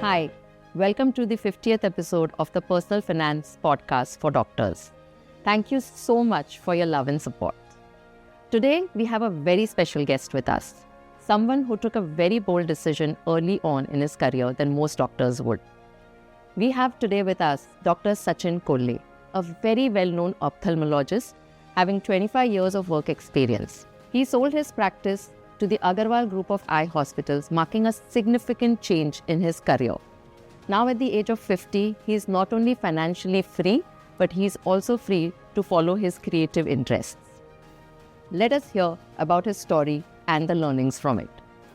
Hi, welcome to the 50th episode of the Personal Finance Podcast for Doctors. Thank you so much for your love and support. Today, we have a very special guest with us, someone who took a very bold decision early on in his career than most doctors would. We have today with us Dr. Sachin Kolhe, a very well-known ophthalmologist having 25 years of work experience. He sold his practice to the Agarwal group of eye hospitals, marking a significant change in his career. Now at the age of 50, he is not only financially free, but he is also free to follow his creative interests. Let us hear about his story and the learnings from it.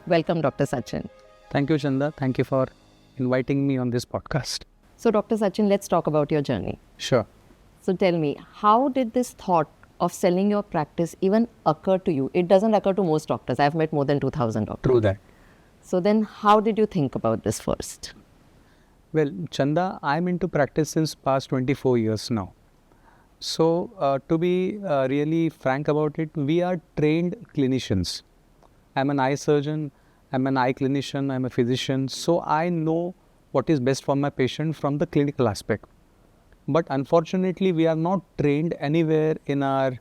Welcome, Dr. Sachin. Thank you, Chanda. Thank you for inviting me on this podcast. So, Dr. Sachin, let's talk about your journey. Sure. So tell me, how did this thought of selling your practice even occur to you? It doesn't occur to most doctors. I've met more than 2,000 doctors. True that. So then how did you think about this first? Well, Chanda, I'm into practice since past 24 years now. So to be really frank about it, we are trained clinicians. I'm an eye surgeon, I'm an eye clinician, I'm a physician. So I know what is best for my patient from the clinical aspect. But unfortunately, we are not trained anywhere in our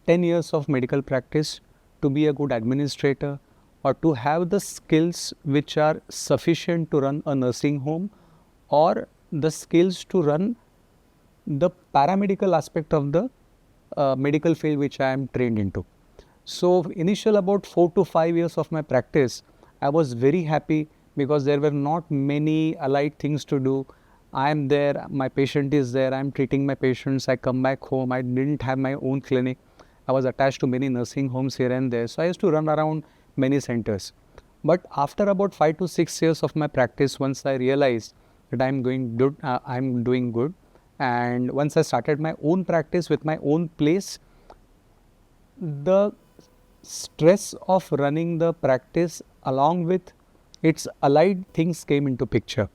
10 years of medical practice to be a good administrator or to have the skills which are sufficient to run a nursing home or the skills to run the paramedical aspect of the medical field which I am trained into. So initial about 4 to 5 years of my practice, I was very happy because there were not many allied things to do. I am there, my patient is there, I am treating my patients, I come back home, I didn't have my own clinic. I was attached to many nursing homes here and there. So I used to run around many centers. But after about 5 to 6 years of my practice, once I realized that I'm doing good, and once I started my own practice with my own place, the stress of running the practice along with its allied things came into picture.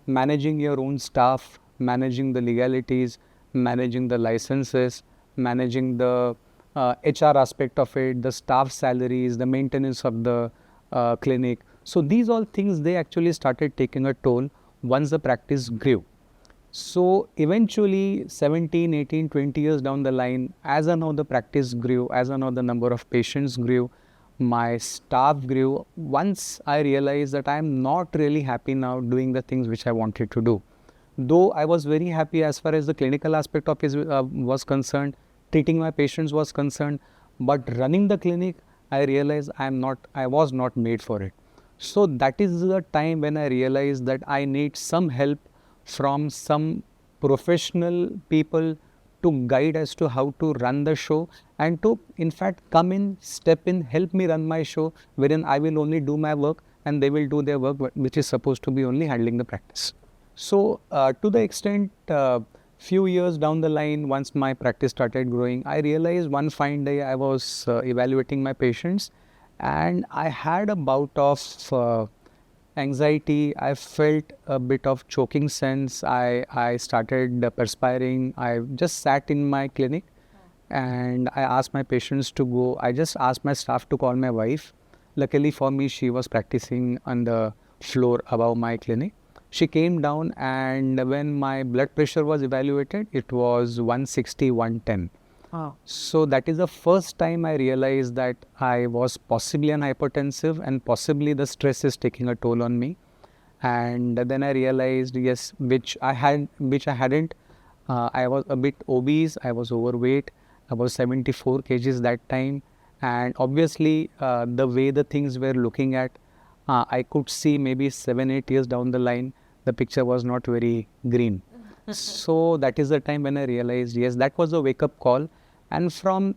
Managing your own staff, managing the legalities, managing the licenses, managing the HR aspect of it, the staff salaries, the maintenance of the clinic. So these all things, they actually started taking a toll once the practice grew. So eventually 17, 18, 20 years down the line, as I know the practice grew, as I know the number of patients grew, my staff grew. Once I realized that I am not really happy now doing the things which I wanted to do. Though I was very happy as far as the clinical aspect of it was concerned, treating my patients was concerned, but running the clinic, I realized I was not made for it. So that is the time when I realized that I need some help from some professional people to guide as to how to run the show and to in fact come in, step in, help me run my show, wherein I will only do my work and they will do their work which is supposed to be only handling the practice. So to the extent few years down the line, once my practice started growing, I realized one fine day I was evaluating my patients and I had a bout of anxiety. I felt a bit of choking sense. I started perspiring. I just sat in my clinic and I asked my patients to go. I just asked my staff to call my wife. Luckily for me, she was practicing on the floor above my clinic. She came down and when my blood pressure was evaluated, it was 160, 110. Wow. So that is the first time I realized that I was possibly an hypertensive and possibly the stress is taking a toll on me. And then I realized, yes, which I hadn't. I was a bit obese, I was overweight, I was 74 kgs that time. And obviously the way the things were looking at, I could see maybe 7-8 years down the line, the picture was not very green. So that is the time when I realized, yes, that was a wake-up call. And from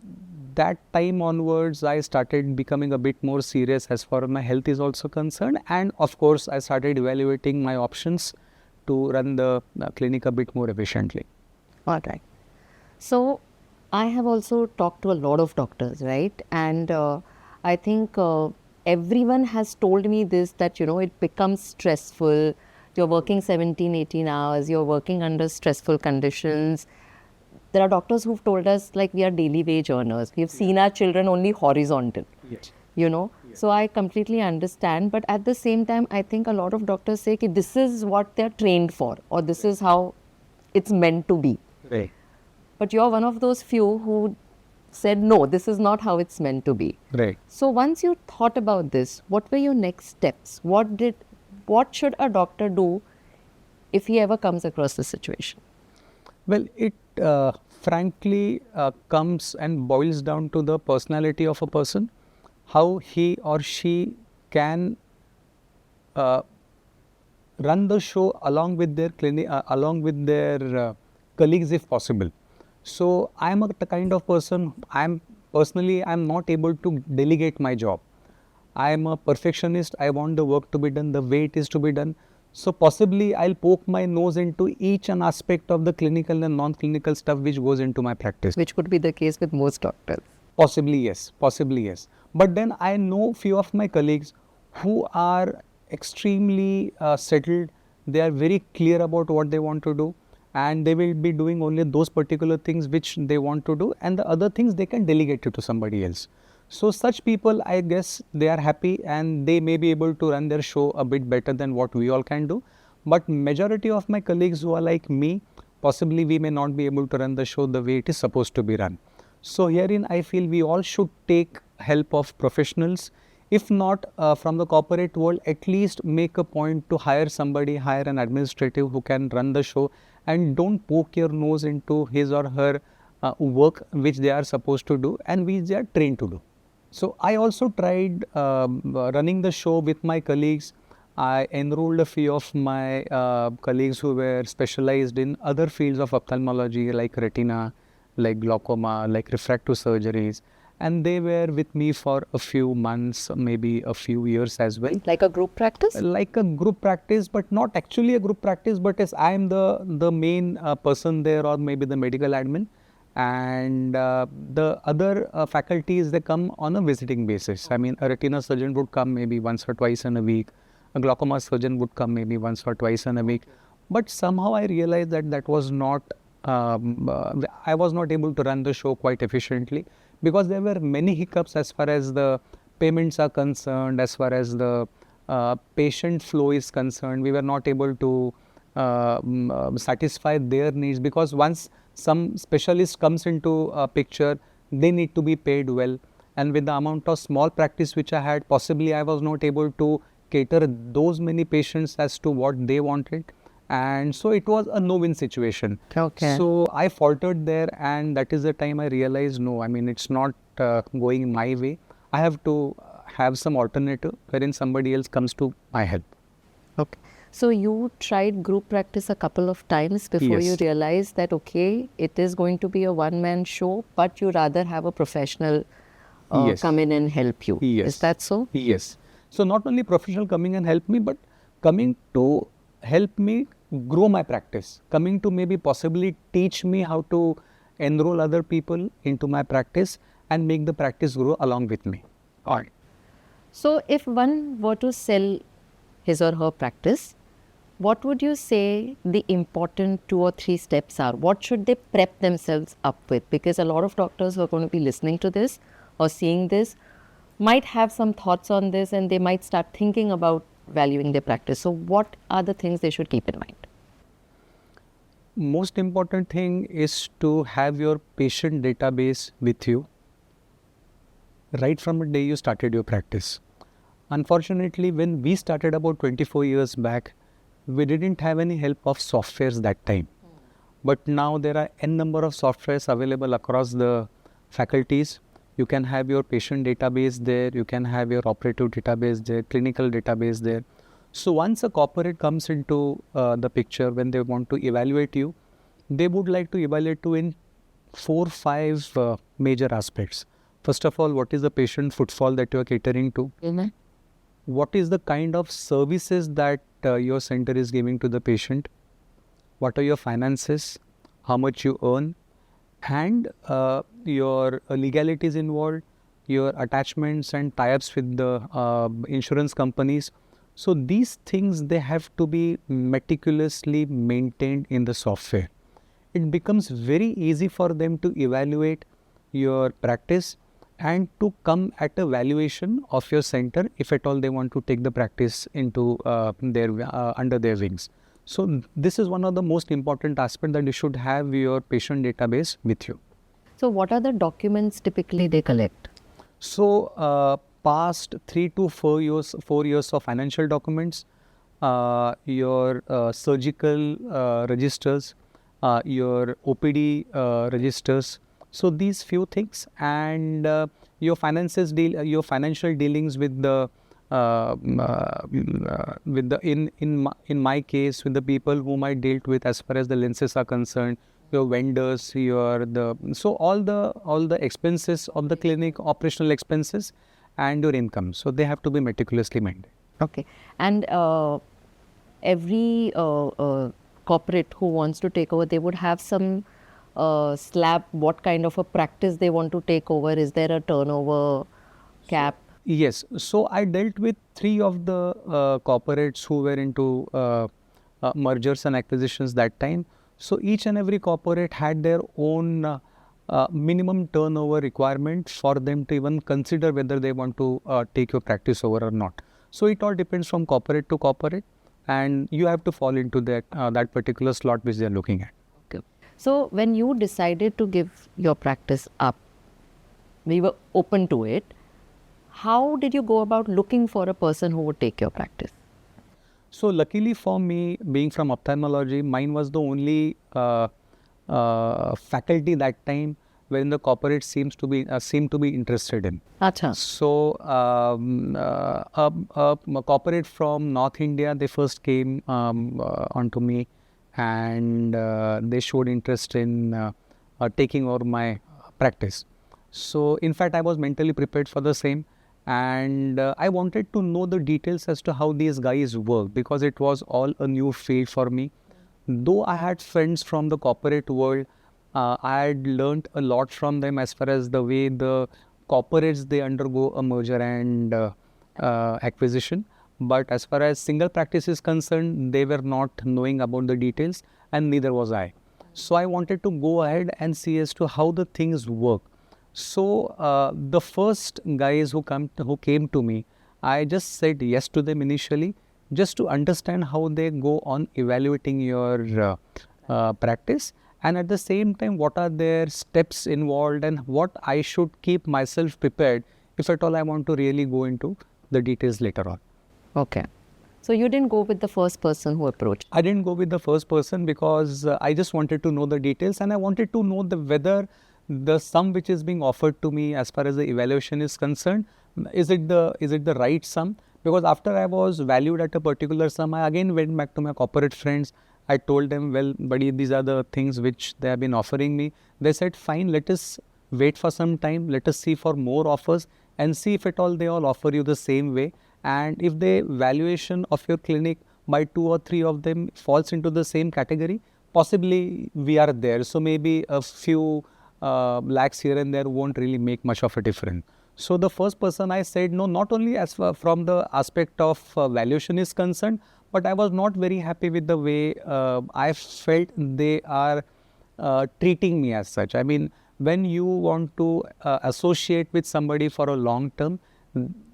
that time onwards, I started becoming a bit more serious as far as my health is also concerned. And of course, I started evaluating my options to run the clinic a bit more efficiently. All right. So I have also talked to a lot of doctors, right? And I think everyone has told me this, that, it becomes stressful. You're working 17, 18 hours, you're working under stressful conditions. There are doctors who've told us, like, we are daily wage earners. We've seen our children only horizontal. Yes. you know. So I completely understand. But at the same time, I think a lot of doctors say that this is what they're trained for, or this is how it's meant to be. Right. But you're one of those few who said, no, this is not how it's meant to be. Right. So once you thought about this, what were your next steps? What should a doctor do if he ever comes across this situation? Well, it frankly comes and boils down to the personality of a person, how he or she can run the show along with their colleagues if possible. So I'm the kind of person, I'm not able to delegate my job. I'm a perfectionist. I want the work to be done the way it is to be done. So possibly I'll poke my nose into each an aspect of the clinical and non-clinical stuff which goes into my practice. Which could be the case with most doctors. Possibly yes. But then I know few of my colleagues who are extremely settled. They are very clear about what they want to do, and they will be doing only those particular things which they want to do, and the other things they can delegate it to somebody else. So such people, I guess, they are happy and they may be able to run their show a bit better than what we all can do. But majority of my colleagues who are like me, possibly we may not be able to run the show the way it is supposed to be run. So herein I feel we all should take help of professionals. If not from the corporate world, at least make a point to hire an administrative who can run the show, and don't poke your nose into his or her work which they are supposed to do and which they are trained to do. So I also tried running the show with my colleagues. I enrolled a few of my colleagues who were specialized in other fields of ophthalmology like retina, like glaucoma, like refractive surgeries. And they were with me for a few months, maybe a few years as well. Like a group practice? Like a group practice, but not actually a group practice, but as I am the main person there, or maybe the medical admin. And the other faculties, they come on a visiting basis. I mean, a retina surgeon would come maybe once or twice in a week. A glaucoma surgeon would come maybe once or twice in a week. But somehow I realized that was not, I was not able to run the show quite efficiently, because there were many hiccups as far as the payments are concerned, as far as the patient flow is concerned. We were not able to satisfy their needs, because once some specialist comes into a picture, they need to be paid well. And with the amount of small practice which I had, possibly I was not able to cater those many patients as to what they wanted. And so it was a no-win situation. Okay. So I faltered there, and that is the time I realized, no, I mean, it's not going my way. I have to have some alternative wherein somebody else comes to my help. Okay. So you tried group practice a couple of times before Yes. you realized that, okay, it is going to be a one-man show, but you rather have a professional Yes. come in and help you. Yes. Is that so? Yes. So not only professional coming and help me, but coming to help me grow my practice, coming to maybe possibly teach me how to enroll other people into my practice and make the practice grow along with me. All right. So if one were to sell his or her practice, what would you say the important 2 or 3 steps are? What should they prep themselves up with? Because a lot of doctors who are going to be listening to this or seeing this might have some thoughts on this, and they might start thinking about valuing their practice. So what are the things they should keep in mind? Most important thing is to have your patient database with you right from the day you started your practice. Unfortunately, when we started about 24 years back, we didn't have any help of softwares that time. But now there are n number of softwares available across the faculties. You can have your patient database there, you can have your operative database there, clinical database there. So once a corporate comes into the picture, when they want to evaluate you, they would like to evaluate you in 4-5 major aspects. First of all, what is the patient footfall that you are catering to? What is the kind of services that your center is giving to the patient? What are your finances? How much you earn? And your legalities involved, your attachments and tie-ups with the insurance companies. So these things, they have to be meticulously maintained in the software. It becomes very easy for them to evaluate your practice, and to come at a valuation of your center if at all they want to take the practice into under their wings. So this is one of the most important aspects, that you should have your patient database with you. So what are the documents typically they collect? So past 3 to 4 years of financial documents, your surgical registers, your OPD registers. So these few things, and your financial dealings with the in my case, with the people whom I dealt with as far as the lenses are concerned, your vendors, so all the expenses of the clinic, operational expenses, and your income. So they have to be meticulously maintained. Okay. And every corporate who wants to take over, they would have some slab, what kind of a practice they want to take over. Is there a turnover cap? Yes. So I dealt with 3 of the corporates who were into mergers and acquisitions that time. So each and every corporate had their own minimum turnover requirement for them to even consider whether they want to take your practice over or not. So it all depends from corporate to corporate, and you have to fall into that particular slot which they are looking at. Okay. So when you decided to give your practice up, we were open to it. How did you go about looking for a person who would take your practice? So luckily for me, being from ophthalmology, mine was the only faculty that time wherein the corporate seemed to be interested in. Acha. So a corporate from North India, they first came onto me, and they showed interest in taking over my practice. So in fact, I was mentally prepared for the same, and I wanted to know the details as to how these guys work, because it was all a new field for me. Though I had friends from the corporate world, I had learnt a lot from them as far as the way the corporates, they undergo a merger and acquisition. But as far as single practice is concerned, they were not knowing about the details, and neither was I. So I wanted to go ahead and see as to how the things work. So the first guys who came to me, I just said yes to them initially, just to understand how they go on evaluating your practice, and at the same time what are their steps involved and what I should keep myself prepared if at all I want to really go into the details later on. Okay. So you didn't go with the first person who approached? I didn't go with the first person because I just wanted to know the details, and I wanted to know whether the sum which is being offered to me as far as the evaluation is concerned, is it the right sum? Because after I was valued at a particular sum, I again went back to my corporate friends. I told them, well, buddy, these are the things which they have been offering me. They said, fine, let us wait for some time. Let us see for more offers and see if at all they all offer you the same way. And if the valuation of your clinic by 2 or 3 of them falls into the same category, possibly we are there. So maybe a few lakhs here and there won't really make much of a difference. So the first person I said no, not only as far from the aspect of valuation is concerned, but I was not very happy with the way I felt they are treating me as such. I mean, when you want to associate with somebody for a long term,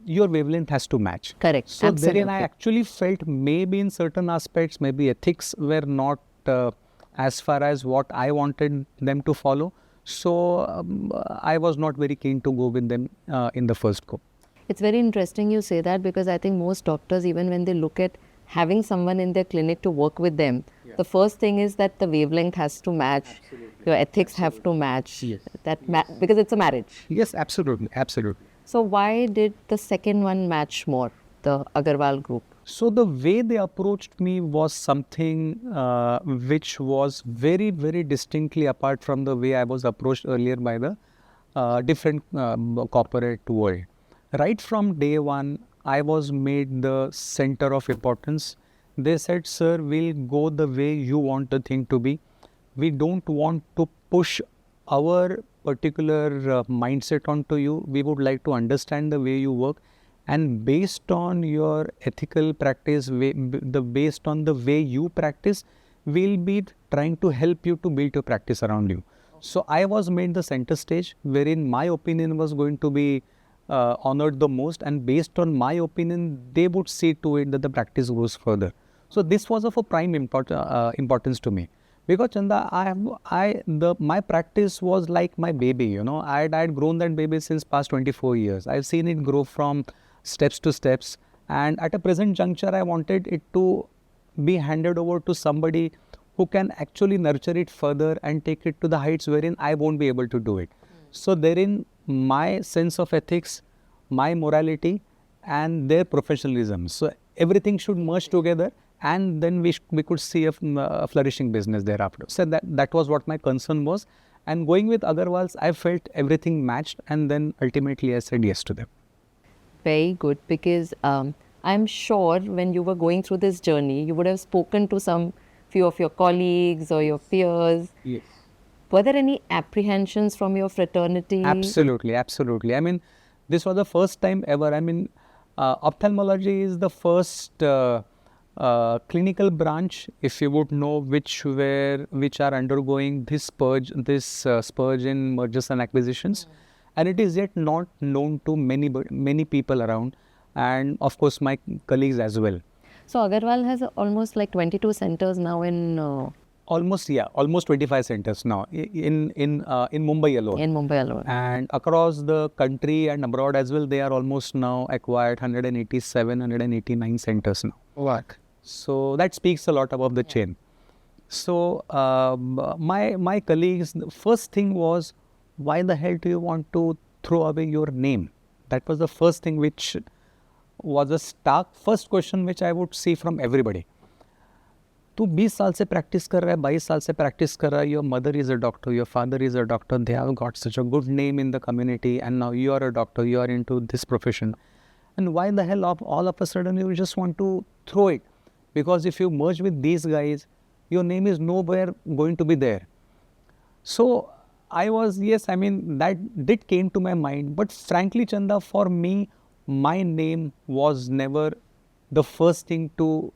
your wavelength has to match. Correct. So Absolutely. therein I actually felt maybe in certain aspects, maybe ethics were not as far as what I wanted them to follow. So I was not very keen to go with them in the first go. It's very interesting you say that, because I think most doctors, even when they look at having someone in their clinic to work with them, the first thing is that the wavelength has to match, your ethics have to match, because it's a marriage. Yes, absolutely, absolutely. So why did the second one match more, the Agarwal group? So the way they approached me was something which was very, very distinctly apart from the way I was approached earlier by the different corporate world. Right from day one, I was made the center of importance. They said, sir, we'll go the way you want the thing to be. We don't want to push our particular mindset onto you. We would like to understand the way you work. And based on your ethical practice, based on the way you practice, we'll be trying to help you to build your practice around you. So I was made the center stage, wherein my opinion was going to be honored the most, and based on my opinion, they would see to it that the practice goes further. So this was of a prime importance to me, because Chanda, my practice was like my baby. You know, I had grown that baby since past 24 years. I've seen it grow from steps to steps, and at a present juncture, I wanted it to be handed over to somebody who can actually nurture it further and take it to the heights wherein I won't be able to do it. So therein, my sense of ethics, my morality, and their professionalism. So everything should merge together, and then we could see a flourishing business thereafter. So that was what my concern was. And going with Agarwal's, I felt everything matched, and then ultimately I said yes to them. Very good, because I'm sure when you were going through this journey, you would have spoken to some few of your colleagues or your peers. Yes. Were there any apprehensions from your fraternity? Absolutely, absolutely. I mean, this was the first time ever. I mean, ophthalmology is the first clinical branch, if you would know, which are undergoing this spurge in mergers and acquisitions, and it is yet not known to many people around, and of course my colleagues as well. So Agarwal has almost like 22 centers now in almost 25 centers now in Mumbai alone. In Mumbai alone. And across the country and abroad as well, they are almost now acquired 187, 189 centers now. Work. So that speaks a lot about the chain. So my colleagues, the first thing was, why the hell do you want to throw away your name? That was the first thing, which was a stark first question which I would see from everybody. तू 20 साल से practice कर रहा है, 22 साल से practice कर रहा है, your mother is a doctor, your father is a doctor, they have got such a good name in the community, and now you are a doctor, you are into this profession, and why the hell all of a sudden you just want to throw it? Because if you merge with these guys, your name is nowhere going to be there. So I was, yes, I mean, that did came to my mind, but frankly, Chanda, for me, my name was never the first thing to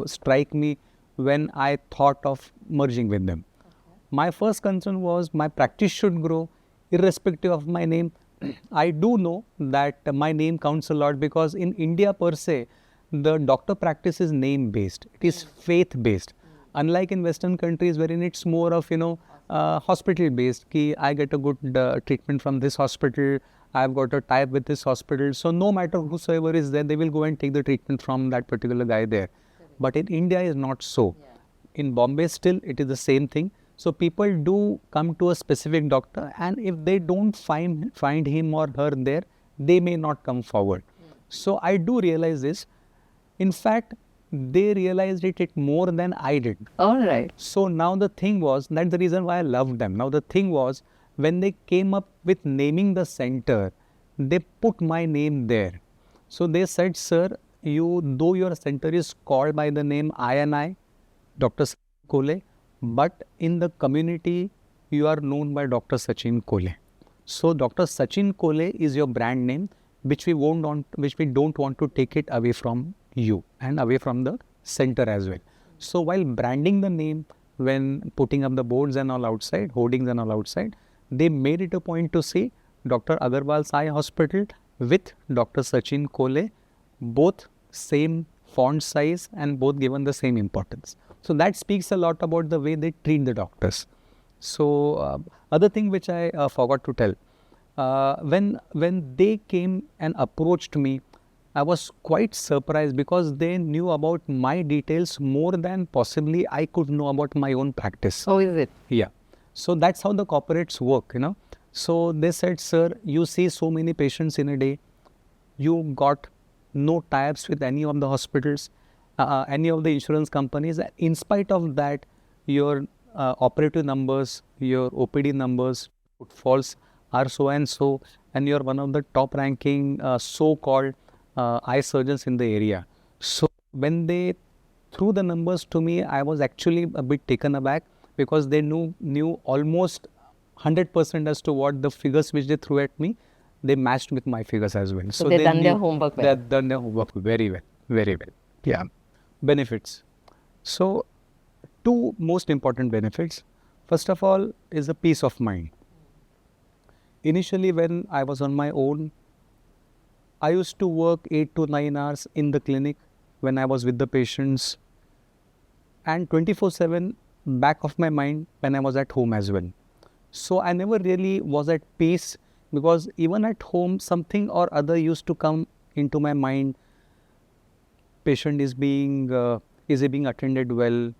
strike me when I thought of merging with them. Okay. My first concern was my practice should grow irrespective of my name. I do know that my name counts a lot, because in India per se, the doctor practice is name based. It is faith based. Unlike in Western countries wherein it's more of, hospital based. Ki I get a good treatment from this hospital, I've got a tie with this hospital. So no matter whosoever is there, they will go and take the treatment from that particular guy there. But in India is not so. Yeah. In Bombay still it is the same thing. So people do come to a specific doctor, and if they don't find him or her there, they may not come forward. Yeah. So I do realize this. In fact, they realized it more than I did. All right. So now the thing was, that's the reason why I loved them. Now the thing was, when they came up with naming the center, they put my name there. So they said, sir, though your center is called by the name I, Dr. Sachin Kolhe, but in the community, you are known by Dr. Sachin Kolhe. So Dr. Sachin Kolhe is your brand name, which we don't want to take it away from you and away from the center as well. So while branding the name, when putting up the boards and all outside, hoardings and all outside, they made it a point to say Dr. Agarwal's Eye Hospital with Dr. Sachin Kolhe, both same font size and both given the same importance. So that speaks a lot about the way they treat the doctors. So other thing which I forgot to tell, when they came and approached me, I was quite surprised, because they knew about my details more than possibly I could know about my own practice. Oh, is it? Yeah. So that's how the corporates work, So they said, sir, you see so many patients in a day, you got no tie-ups with any of the hospitals, any of the insurance companies. In spite of that, your operative numbers, your OPD numbers, footfalls are so and so, and you're one of the top ranking so-called eye surgeons in the area. So when they threw the numbers to me, I was actually a bit taken aback, because they knew almost 100% as to what the figures which they threw at me, they matched with my figures as well. So they've done their homework well. They've done their homework very well, very well. Yeah. Benefits. So two most important benefits. First of all is a peace of mind. Initially, when I was on my own, I used to work 8 to 9 hours in the clinic when I was with the patients, and 24/7 back of my mind when I was at home as well. So I never really was at peace, because even at home something or other used to come into my mind. Patient is he being attended well?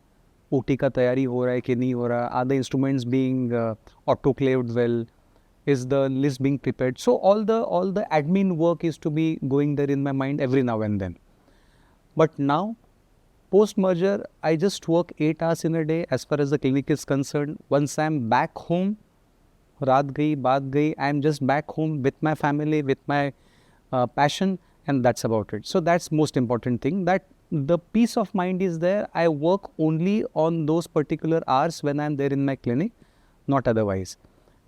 OT का तैयारी हो रहा है कि नहीं हो रहा? Are the instruments being autoclaved well? Is the list being prepared? So all the admin work is to be going there in my mind every now and then. But now, post merger, I just work 8 hours in a day as far as the clinic is concerned. Once I'm back home, raat gayi, baat gayi, I'm just back home with my family, with my passion, and that's about it. So that's most important thing, that the peace of mind is there. I work only on those particular hours when I'm there in my clinic, not otherwise.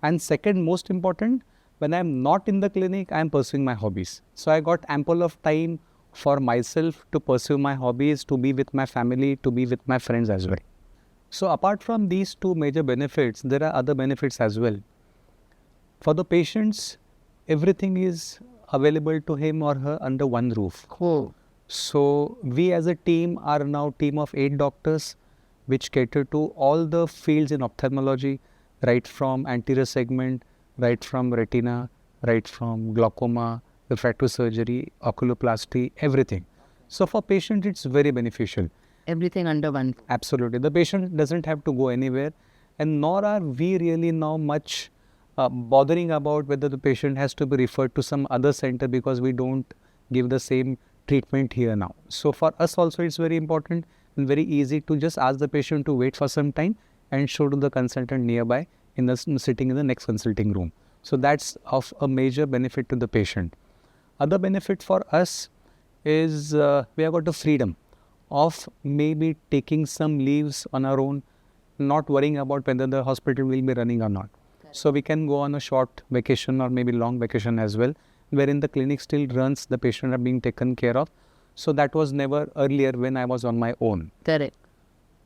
And second most important, when I'm not in the clinic, I'm pursuing my hobbies. So I got ample of time for myself to pursue my hobbies, to be with my family, to be with my friends as well. So apart from these two major benefits, there are other benefits as well. For the patients, everything is available to him or her under one roof. Cool. So we as a team are now team of 8 doctors, which cater to all the fields in ophthalmology, right from anterior segment, right from retina, right from glaucoma, refractive surgery, oculoplasty, everything. So for patient, it's very beneficial. Everything under one. Absolutely. The patient doesn't have to go anywhere, and nor are we really now much bothering about whether the patient has to be referred to some other center, because we don't give the same treatment here now. So for us also, it's very important and very easy to just ask the patient to wait for some time and show to the consultant nearby in the sitting in the next consulting room. So that's of a major benefit to the patient. Other benefit for us is we have got the freedom of maybe taking some leaves on our own, not worrying about whether the hospital will be running or not. So we can go on a short vacation or maybe long vacation as well, wherein the clinic still runs, the patient are being taken care of. So that was never earlier when I was on my own. Correct.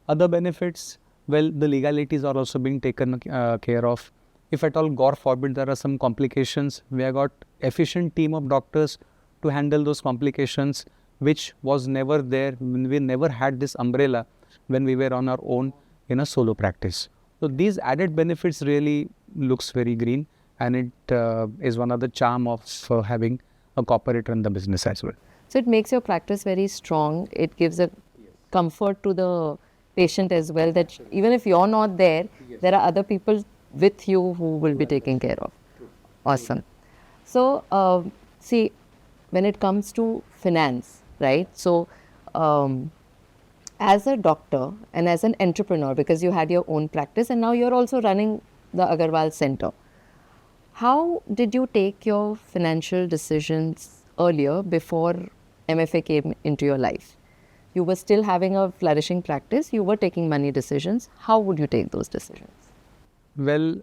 Other benefits, well, the legalities are also being taken care of. If at all, God forbid, there are some complications, we have got efficient team of doctors to handle those complications, which was never there. We never had this umbrella when we were on our own in a solo practice. So these added benefits really looks very green, and it is one of the charm of having a corporate run the business as well. So it makes your practice very strong. It gives a comfort to the patient as well, that even if you're not there, there are other people with you who will be taken care of. Awesome. So see, when it comes to finance, right? So as a doctor and as an entrepreneur, because you had your own practice and now you're also running the Agarwal Center, how did you take your financial decisions earlier before MFA came into your life? You were still having a flourishing practice, you were taking money decisions. How would you take those decisions? Well,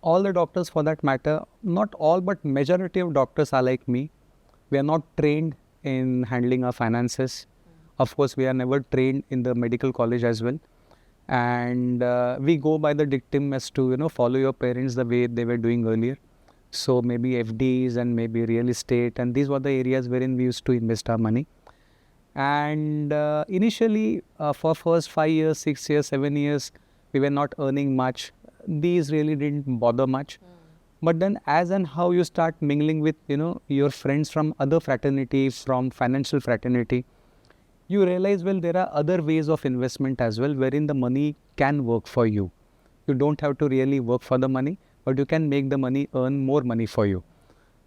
all the doctors for that matter, not all but majority of doctors are like me. We are not trained in handling our finances. Of course, we are never trained in the medical college as well. And we go by the dictum as to, follow your parents the way they were doing earlier. So maybe FDs and maybe real estate, and these were the areas wherein we used to invest our money. And initially, for first 5 years, 6 years, 7 years, we were not earning much. These really didn't bother much. But then as and how you start mingling with, your friends from other fraternities, from financial fraternity, you realize, well, there are other ways of investment as well, wherein the money can work for you. You don't have to really work for the money, but you can make the money earn more money for you.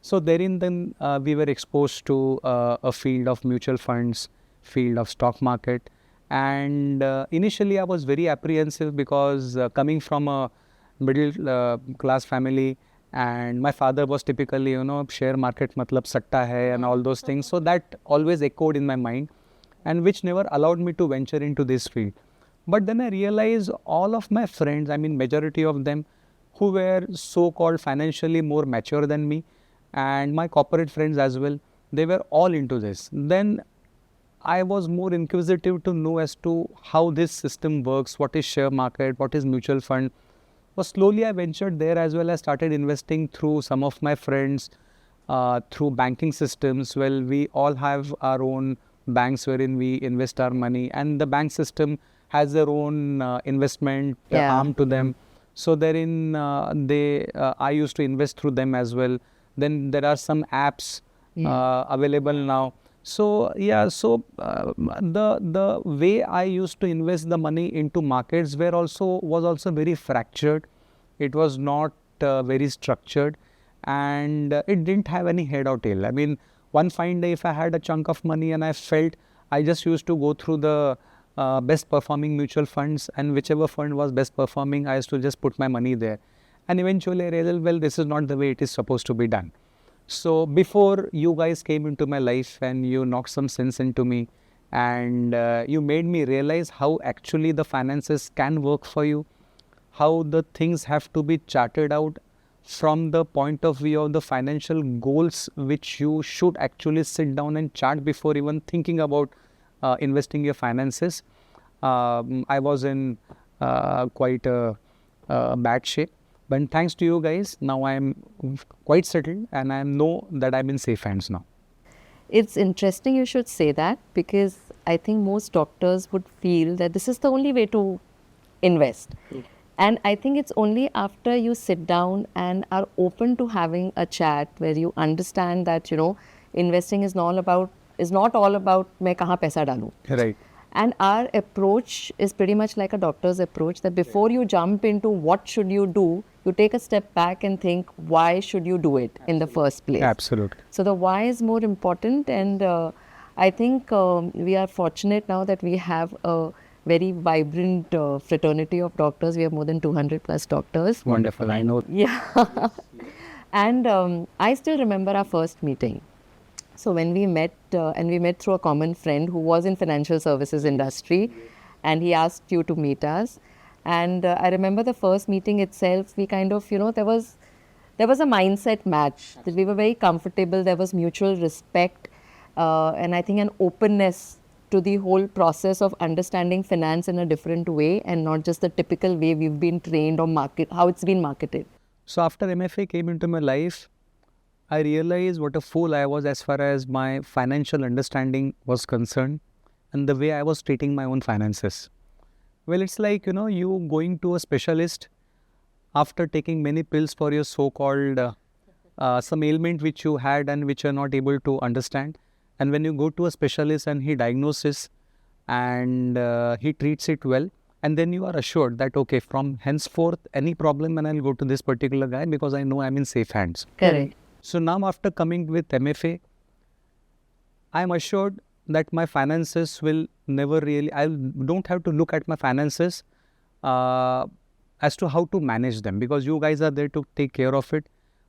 So therein then we were exposed to a field of mutual funds, field of stock market. And initially I was very apprehensive, because coming from a middle class family, and my father was typically, share market matlab satta hai and all those things. So that always echoed in my mind, and which never allowed me to venture into this field. But then I realized all of my friends, I mean majority of them, who were so-called financially more mature than me, and my corporate friends as well, they were all into this. Then I was more inquisitive to know as to how this system works, what is share market, what is mutual fund. So slowly I ventured there as well. I started investing through some of my friends, through banking systems. Well, we all have our own banks wherein we invest our money, and the bank system has their own investment arm to them. So therein I used to invest through them as well. Then there are some apps available now. So yeah, so the way I used to invest the money into markets was also very fractured. It was not very structured, and it didn't have any head or tail. I mean, one fine day, if I had a chunk of money and I felt, I just used to go through the best performing mutual funds, and whichever fund was best performing, I used to just put my money there. And eventually I realized, well, this is not the way it is supposed to be done. So before you guys came into my life and you knocked some sense into me, and you made me realize how actually the finances can work for you, how the things have to be charted out from the point of view of the financial goals which you should actually sit down and chart before even thinking about investing your finances. I was in quite a bad shape. But thanks to you guys, now I am quite settled and I know that I'm in safe hands now. It's interesting you should say that, because I think most doctors would feel that this is the only way to invest. And I think it's only after you sit down and are open to having a chat where you understand that, investing is not all about मैं कहाँ पैसा डालूं. Right. And our approach is pretty much like a doctor's approach, that before you jump into what should you do, you take a step back and think, why should you do it in the first place? Absolutely. So the why is more important, and I think we are fortunate now that we have a very vibrant fraternity of doctors. We have more than 200 plus doctors. Wonderful, I know. Yeah. And I still remember our first meeting. So when we met, and we met through a common friend who was in financial services industry, and he asked you to meet us. And I remember the first meeting itself, we kind of, there was a mindset match, that we were very comfortable. There was mutual respect, and I think an openness to the whole process of understanding finance in a different way, and not just the typical way we've been trained or how it's been marketed. So after MFA came into my life, I realized what a fool I was as far as my financial understanding was concerned and the way I was treating my own finances. Well, it's like, you going to a specialist after taking many pills for your so-called some ailment which you had and which you're not able to understand. And when you go to a specialist and he diagnoses and he treats it well, and then you are assured that, okay, from henceforth, any problem, and I'll go to this particular guy because I know I'm in safe hands. Correct. So now after coming with MFA, I am assured that my finances will never really, I don't have to look at my finances as to how to manage them, because you guys are there to take care of it.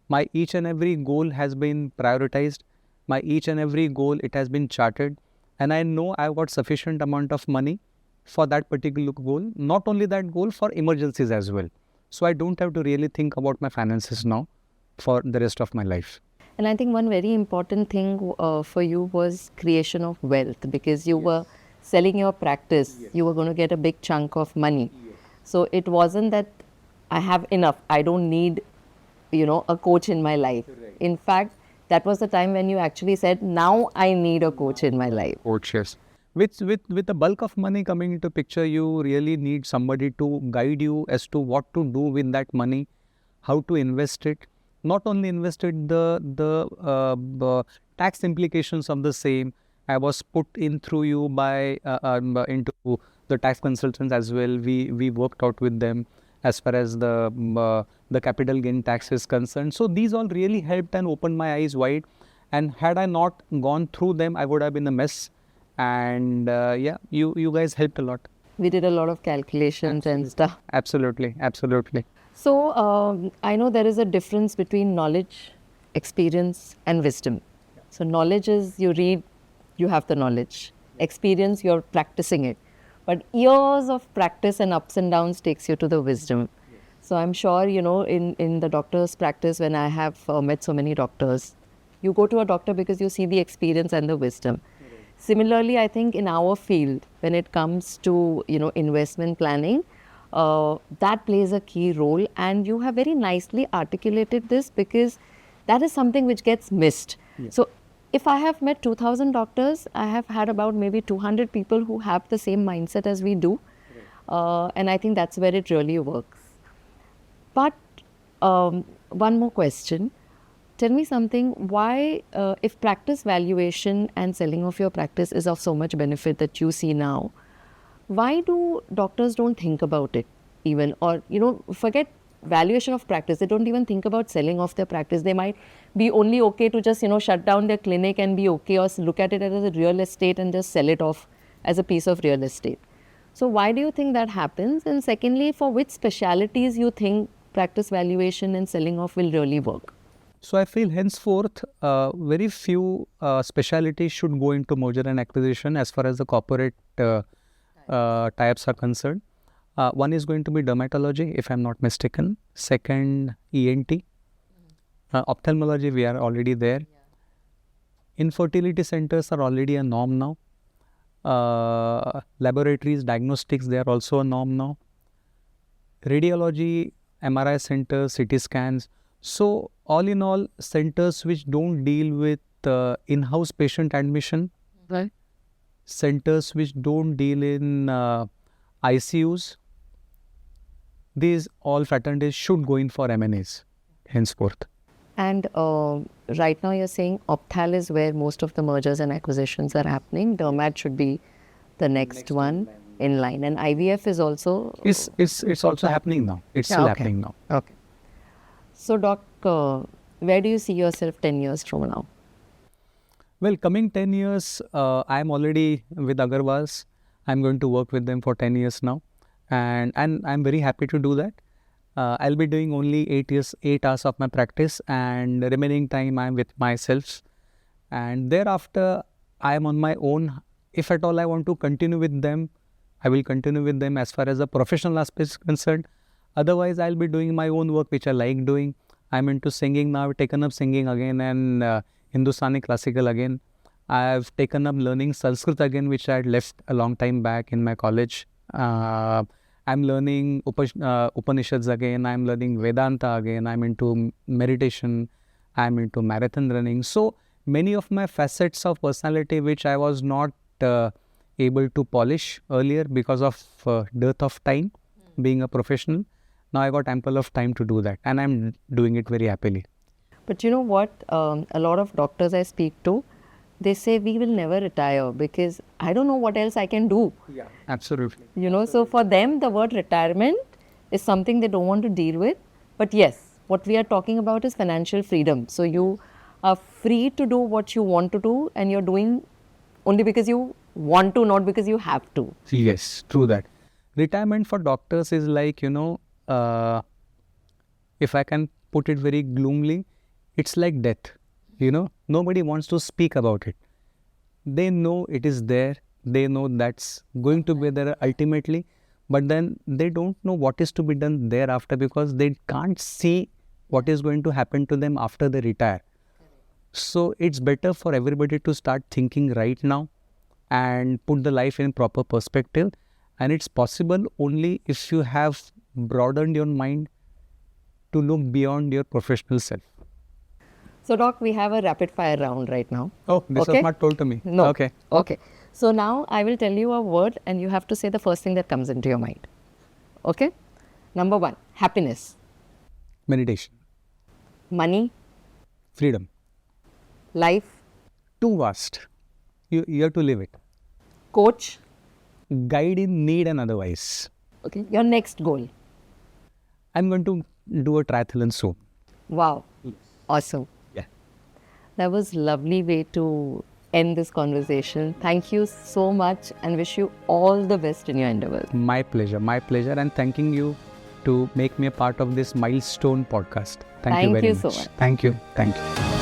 My each and every goal has been prioritized. My each and every goal, it has been charted. And I know I've got sufficient amount of money for that particular goal. Not only that goal, for emergencies as well. So I don't have to really think about my finances now for the rest of my life. And I think one very important thing for you was creation of wealth, because you were selling your practice. You were going to get a big chunk of money. So it wasn't that I have enough, I don't need, a coach in my life. In fact, that was the time when you actually said, now I need a coach in my life. Coach, yes. With the bulk of money coming into picture, you really need somebody to guide you as to what to do with that money, how to invest it. Not only invest it, the tax implications of the same. I was put in through you by into the tax consultants as well. We worked out with them as far as the capital gain tax is concerned. So these all really helped and opened my eyes wide. And had I not gone through them, I would have been a mess. And yeah, you guys helped a lot. We did a lot of calculations and stuff. Absolutely, absolutely. So I know there is a difference between knowledge, experience and wisdom. So knowledge is you read, you have the knowledge. Experience, you're practicing it. But years of practice and ups and downs takes you to the wisdom. So I'm sure, in the doctor's practice, when I have met so many doctors, you go to a doctor because you see the experience and the wisdom. Similarly, I think in our field, when it comes to, investment planning, that plays a key role. And you have very nicely articulated this, because that is something which gets missed. So if I have met 2,000 doctors, I have had about maybe 200 people who have the same mindset as we do. And I think that's where it really works. But one more question. Tell me something, why, if practice valuation and selling of your practice is of so much benefit that you see now, why do doctors don't think about it even? Or, forget valuation of practice. They don't even think about selling off their practice. They might be only okay to just, shut down their clinic and be okay, or look at it as a real estate and just sell it off as a piece of real estate. So why do you think that happens? And secondly, for which specialities you think practice valuation and selling off will really work? So I feel henceforth, very few specialties should go into merger and acquisition as far as the corporate types are concerned. One is going to be dermatology, if I'm not mistaken. Second, ENT. Ophthalmology, we are already there. Infertility centers are already a norm now. Laboratories, diagnostics, they are also a norm now. Radiology, MRI centers, CT scans. So all in all, centers which don't deal with in-house patient admission, Right. centers which don't deal in ICUs, these all fraternities should go in for M&As henceforth. And right now you're saying Opthal is where most of the mergers and acquisitions are happening. Dermat should be the next one in line. And IVF is also... It's also happening now. It's still happening now. Okay. So, Doc, where do you see yourself 10 years from now? Well, coming 10 years, I'm already with Agarwals. I'm going to work with them for 10 years now. And I'm very happy to do that. I'll be doing only 8 hours of my practice, and the remaining time I'm with myself. And thereafter, I'm on my own. If at all I want to continue with them, I will continue with them as far as the professional aspect is concerned. Otherwise, I'll be doing my own work, which I like doing. I'm into singing now. I've taken up singing again, and Hindustani classical again. I've taken up learning Sanskrit again, which I had left a long time back in my college. I'm learning Upanishads again. I'm learning Vedanta again. I'm into meditation. I'm into marathon running. So many of my facets of personality, which I was not able to polish earlier because of dearth of time, being a professional. Now I got ample of time to do that, and I'm doing it very happily. But you know what? A lot of doctors I speak to, they say we will never retire because I don't know what else I can do. Yeah, absolutely. So for them, the word retirement is something they don't want to deal with. But yes, what we are talking about is financial freedom. So you are free to do what you want to do, and you're doing only because you want to, not because you have to. Yes, true that. Retirement for doctors is like, if I can put it very gloomily, it's like death. Nobody wants to speak about it. They know it is there. They know that's going to be there ultimately. But then they don't know what is to be done thereafter, because they can't see what is going to happen to them after they retire. So it's better for everybody to start thinking right now and put the life in proper perspective. And it's possible only if you have broadened your mind to look beyond your professional self. So, Doc, we have a rapid fire round right now. Oh, this was not told to me. No. Okay. Okay. So now I will tell you a word and you have to say the first thing that comes into your mind. Okay? Number 1, happiness. Meditation. Money. Freedom. Life. Too vast. You have to live it. Coach. Guide in need and otherwise. Okay. Your next goal. I'm going to do a triathlon soon. Wow. Awesome. Yeah. That was lovely way to end this conversation. Thank you so much and wish you all the best in your endeavors. My pleasure. And thanking you to make me a part of this milestone podcast. Thank you very much. Thank you so much. Thank you.